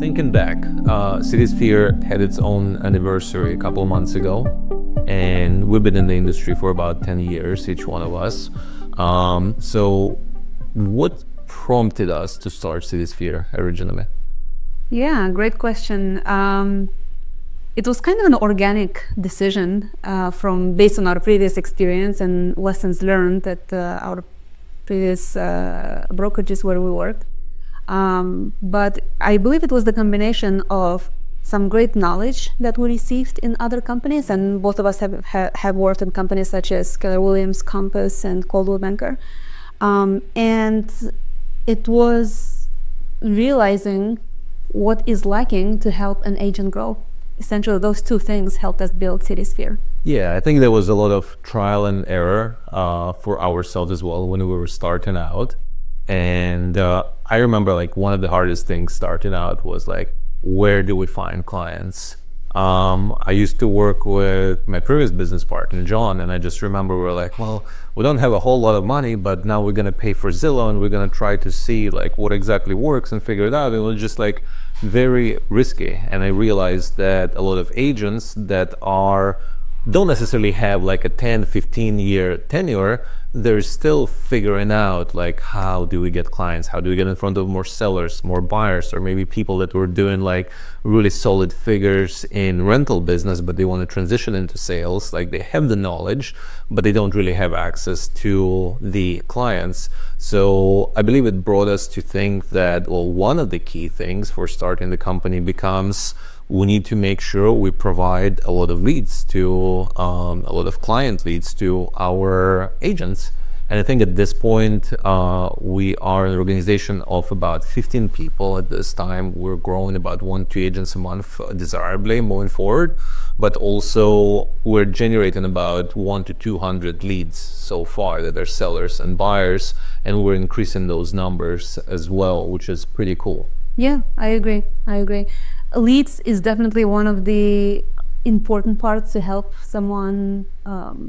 Thinking back, Citisphere had its own anniversary a couple of months ago, and we've been in the industry for about 10 years, each one of us. So what prompted us to start Citisphere originally? Yeah, great question. It was kind of an organic decision from based on our previous experience and lessons learned at our previous brokerages where we worked. But I believe it was the combination of some great knowledge that we received in other companies, and both of us have worked in companies such as Keller Williams, Compass, and Coldwell Banker. And it was realizing what is lacking to help an agent grow. Essentially, those two things helped us build Citisphere. Yeah, I think there was a lot of trial and error for ourselves as well when we were starting out. And I remember like one of the hardest things starting out was like, where do we find clients? I used to work with my previous business partner, John, and I just remember we were like, well, we don't have a whole lot of money, but now we're going to pay for Zillow and we're going to try to see like what exactly works and figure it out. It was just like very risky. And I realized that a lot of agents that don't necessarily have like a 10, 15 year tenure, they're still figuring out like how do we get clients, how do we get in front of more sellers, more buyers, or maybe people that were doing like really solid figures in rental business but they want to transition into sales. Like they have the knowledge but they don't really have access to the clients. So I believe it brought us to think that, well, one of the key things for starting the company becomes we need to make sure we provide a lot of leads to a lot of client leads to our agents. And I think at this point, we are an organization of about 15 people at this time. We're growing about 1-2 agents a month, desirably moving forward. But also we're generating about 100 to 200 leads so far that are sellers and buyers. And we're increasing those numbers as well, which is pretty cool. Yeah, I agree. Leads is definitely one of the important parts to help someone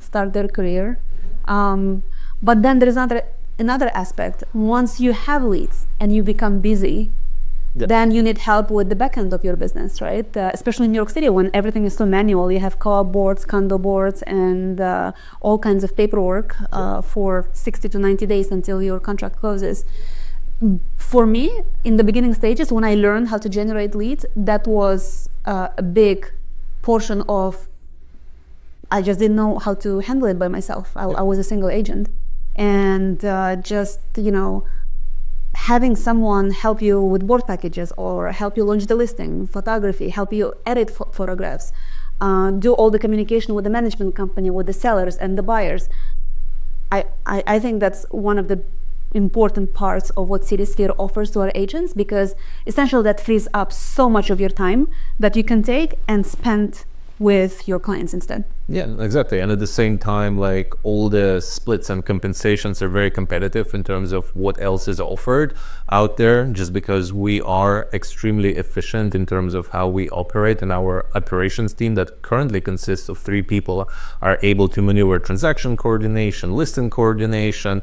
start their career. But then there is another aspect. Once you have leads and you become busy, then you need help with the back end of your business, right? Especially in New York City when everything is so manual. You have co-op boards, condo boards, and all kinds of paperwork for 60 to 90 days until your contract closes. For me, in the beginning stages, when I learned how to generate leads, that was a big portion of, I just didn't know how to handle it by myself. I was a single agent. And having someone help you with board packages or help you launch the listing, photography, help you edit photographs, do all the communication with the management company, with the sellers and the buyers. I think that's one of the important parts of what Citisphere offers to our agents, because essentially that frees up so much of your time that you can take and spend with your clients instead. Yeah, exactly. And at the same time, like all the splits and compensations are very competitive in terms of what else is offered out there, just because we are extremely efficient in terms of how we operate, and our operations team that currently consists of 3 people are able to maneuver transaction coordination, listing coordination,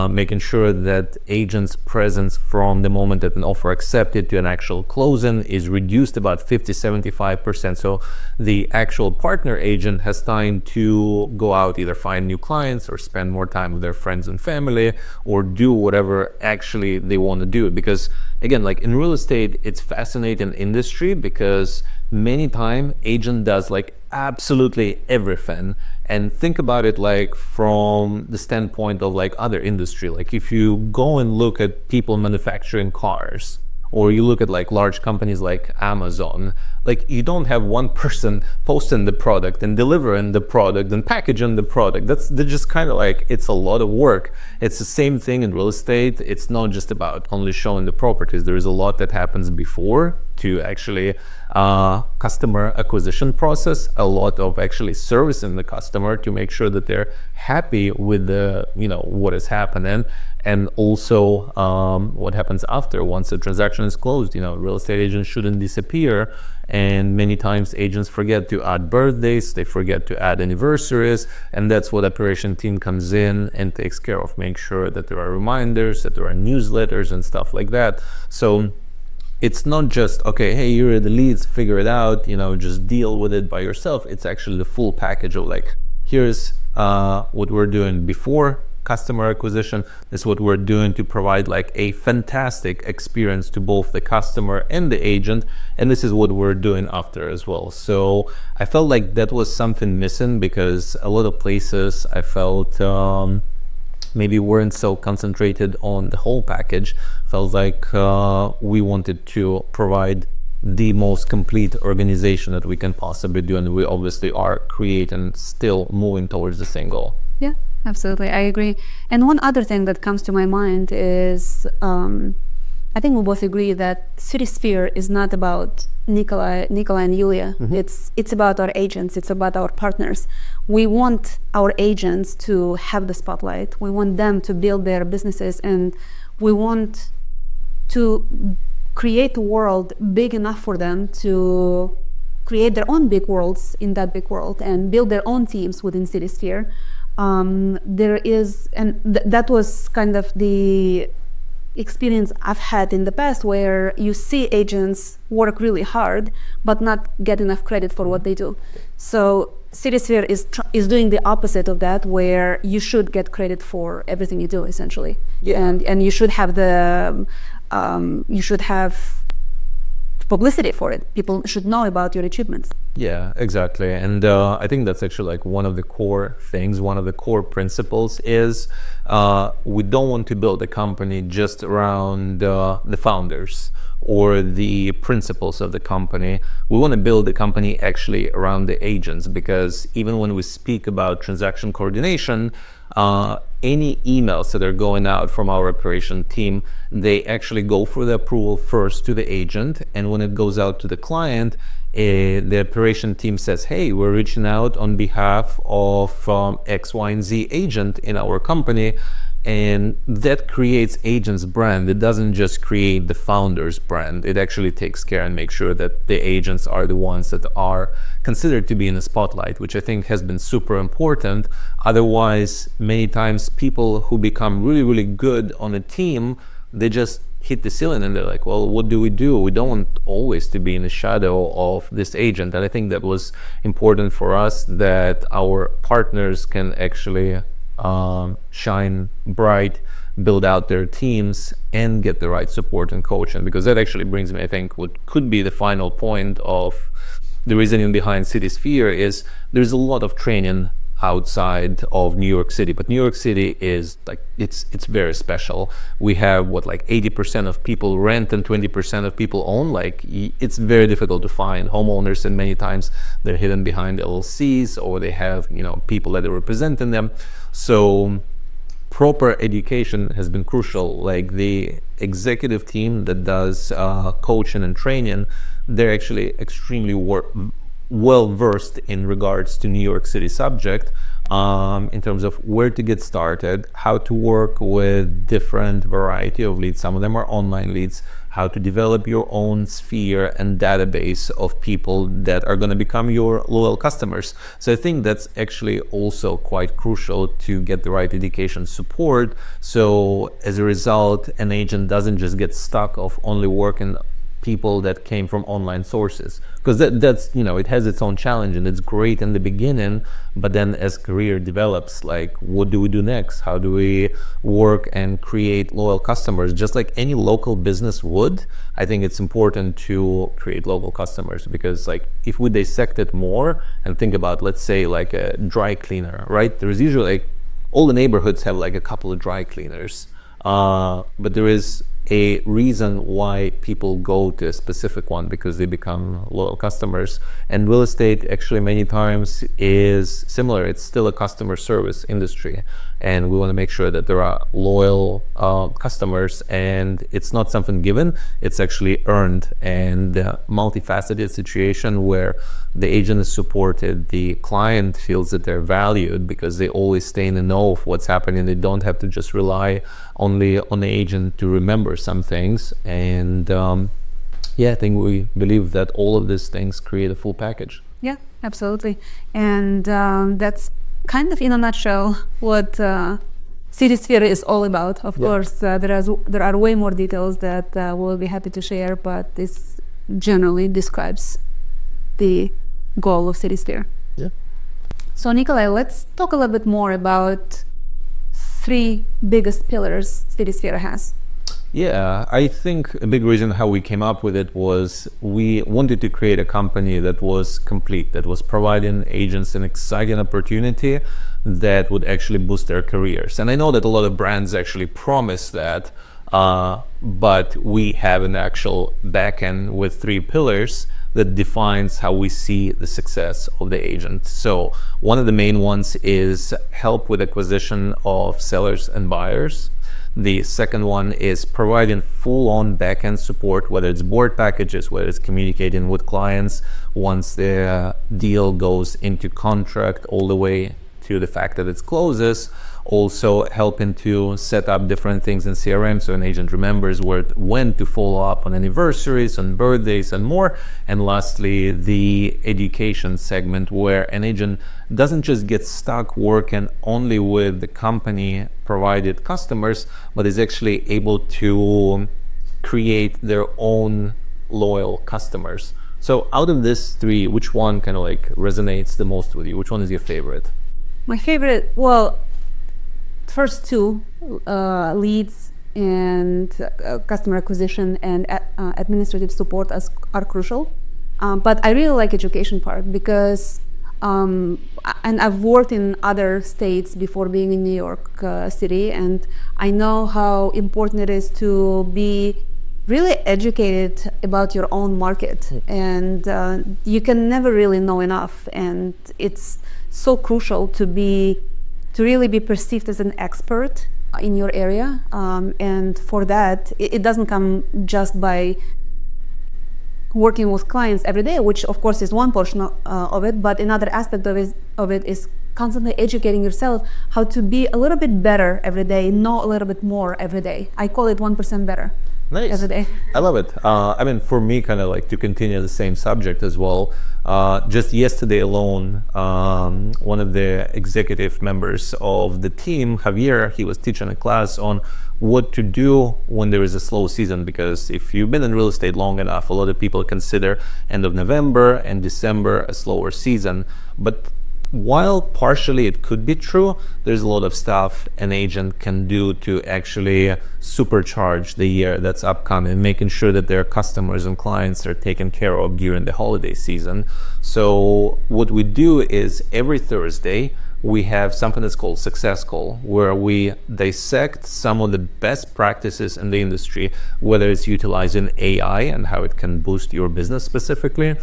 making sure that agents' presence from the moment that an offer accepted to an actual closing is reduced about 50-75%. So the actual partner agent has time to go out, either find new clients or spend more time with their friends and family, or do whatever actually they want to do. Because again, like in real estate, it's fascinating industry because many time agent does like absolutely everything. And think about it like from the standpoint of like other industry. Like if you go and look at people manufacturing cars, or you look at like large companies like Amazon, like you don't have one person posting the product and delivering the product and packaging the product. They're just kind of like, it's a lot of work. It's the same thing in real estate. It's not just about only showing the properties. There is a lot that happens before to actually customer acquisition process, a lot of actually servicing the customer to make sure that they're happy with the, what is happening. And also what happens after once the transaction is closed. Real estate agents shouldn't disappear, and many times agents forget to add birthdays, they forget to add anniversaries, and that's what operation team comes in and takes care of, make sure that there are reminders, that there are newsletters and stuff like that. So it's not just, okay, hey, you're the leads, figure it out, just deal with it by yourself. It's actually the full package of like, here's what we're doing before customer acquisition. This is what we're doing to provide like a fantastic experience to both the customer and the agent. And this is what we're doing after as well. So I felt like that was something missing, because a lot of places I felt maybe weren't so concentrated on the whole package. Felt like we wanted to provide the most complete organization that we can possibly do, and we obviously are creating, still moving towards the same goal. Yeah, absolutely. I agree. And one other thing that comes to my mind is I think we both agree that CitySphere is not about Nikolai and Yulia. It's about our agents. It's about our partners. We want our agents to have the spotlight. We want them to build their businesses, and we want to create a world big enough for them to create their own big worlds in that big world and build their own teams within CitySphere. There is, and that was kind of the experience I've had in the past, where you see agents work really hard but not get enough credit for what they do. So CitySphere is doing the opposite of that, where you should get credit for everything you do, essentially. Yeah. And you should have you should have publicity for it. People should know about your achievements. Yeah, exactly. And I think that's actually like one of the core things, one of the core principles is we don't want to build a company just around the founders or the principles of the company. We want to build the company actually around the agents, because even when we speak about transaction coordination, any emails that are going out from our operation team, they actually go for the approval first to the agent, and when it goes out to the client, the operation team says, hey, we're reaching out on behalf of X, Y, and Z agent in our company. And that creates agent's brand. It doesn't just create the founder's brand. It actually takes care and makes sure that the agents are the ones that are considered to be in the spotlight, which I think has been super important. Otherwise, many times people who become really, really good on a team, they just hit the ceiling and they're like, well, what do? We don't want always to be in the shadow of this agent. And I think that was important for us, that our partners can actually shine bright, build out their teams, and get the right support and coaching. Because that actually brings me, I think, what could be the final point of the reasoning behind CitySphere is there's a lot of training outside of New York City, but New York City is like, it's very special. We have like 80% of people rent and 20% of people own. Like, it's very difficult to find homeowners, and many times they're hidden behind LLCs, or they have people that are representing them. So proper education has been crucial. Like the executive team that does coaching and training, they're actually extremely well versed in regards to New York City subject, in terms of where to get started, how to work with different variety of leads. Some of them are online leads, how to develop your own sphere and database of people that are going to become your loyal customers. So I think that's actually also quite crucial to get the right education support. So as a result, an agent doesn't just get stuck of only working people that came from online sources, because that's it has its own challenge, and it's great in the beginning, but then as career develops, like, what do we do next? How do we work and create loyal customers just like any local business would? I think it's important to create local customers, because like if we dissect it more and think about, let's say, like a dry cleaner, right? There's usually like all the neighborhoods have like a couple of dry cleaners, but there is a reason why people go to a specific one, because they become loyal customers. And real estate actually many times is similar. It's still a customer service industry, and we want to make sure that there are loyal customers, and it's not something given, it's actually earned. And multifaceted situation where the agent is supported, the client feels that they're valued because they always stay in the know of what's happening. They don't have to just rely only on the agent to remember some things. And I think we believe that all of these things create a full package. Yeah, absolutely. And that's kind of in a nutshell what CitySphere is all about. Of course, there are way more details that we'll be happy to share, but this generally describes the goal of CitySphere. Yeah. So Nikolai, let's talk a little bit more about 3 biggest pillars CitySphere has. Yeah, I think a big reason how we came up with it was we wanted to create a company that was complete, that was providing agents an exciting opportunity that would actually boost their careers. And I know that a lot of brands actually promise that, but we have an actual backend with 3 pillars that defines how we see the success of the agent. So one of the main ones is help with acquisition of sellers and buyers. The second one is providing full-on backend support, whether it's board packages, whether it's communicating with clients once the deal goes into contract, all the way to the fact that it closes. Also helping to set up different things in CRM so an agent remembers when to follow up on anniversaries, on birthdays, and more. And lastly, the education segment, where an agent doesn't just get stuck working only with the company provided customers, but is actually able to create their own loyal customers. So out of these 3, which one kind of like resonates the most with you? Which one is your favorite? My favorite, well, first 2, leads and customer acquisition and administrative support are crucial. But I really like education part because, and I've worked in other states before being in New York City, and I know how important it is to be really educated about your own market. And you can never really know enough. And it's so crucial to really be perceived as an expert in your area, and for that it doesn't come just by working with clients every day, which of course is one portion of it, but another aspect of it is constantly educating yourself how to be a little bit better every day, know a little bit more every day. I call it 1% better. Nice. Every day. I love it. I mean, for me, kind of like to continue the same subject as well. Just yesterday alone, one of the executive members of the team, Javier, he was teaching a class on what to do when there is a slow season. Because if you've been in real estate long enough, a lot of people consider end of November and December a slower season. But while partially it could be true, there's a lot of stuff an agent can do to actually supercharge the year that's upcoming, making sure that their customers and clients are taken care of during the holiday season. So what we do is every Thursday we have something that's called Success Call, where we dissect some of the best practices in the industry, whether it's utilizing AI and how it can boost your business specifically.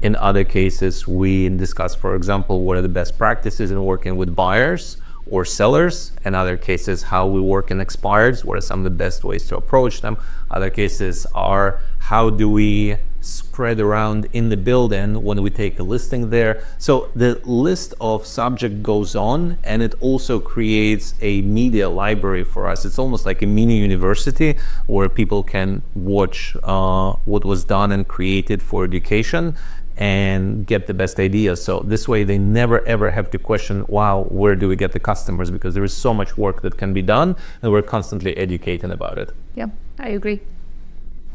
In other cases, we discuss, for example, what are the best practices in working with buyers or sellers. In other cases, how we work in expireds, what are some of the best ways to approach them. Other cases are how do we spread around in the building when we take a listing there. So the list of subject goes on, and it also creates a media library for us. It's almost like a mini university where people can watch what was done and created for education and get the best ideas. So this way they never ever have to question, wow, where do we get the customers? Because there is so much work that can be done, and we're constantly educating about it. Yeah, I agree.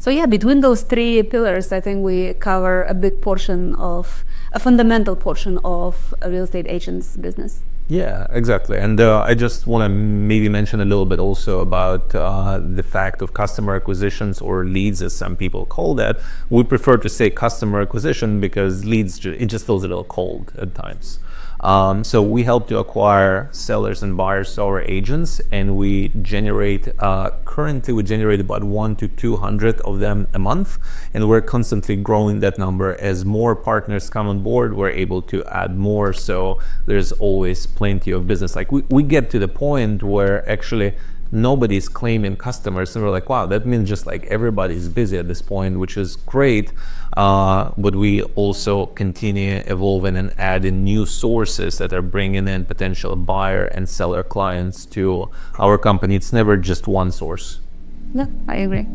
So yeah, between those 3 pillars, I think we cover a fundamental portion of a real estate agent's business. Yeah, exactly. And I just want to maybe mention a little bit also about the fact of customer acquisitions, or leads as some people call that. We prefer to say customer acquisition because leads, it just feels a little cold at times. So we help to acquire sellers and buyers to our agents, and we generate, currently we generate about 100 to 200 of them a month, and we're constantly growing that number. As more partners come on board, we're able to add more, so there's always plenty of business. Like we get to the point where actually nobody's claiming customers, and we're like, wow, that means just like everybody's busy at this point, which is great. But we also continue evolving and adding new sources that are bringing in potential buyer and seller clients to our company. It's never just one source. No, I agree.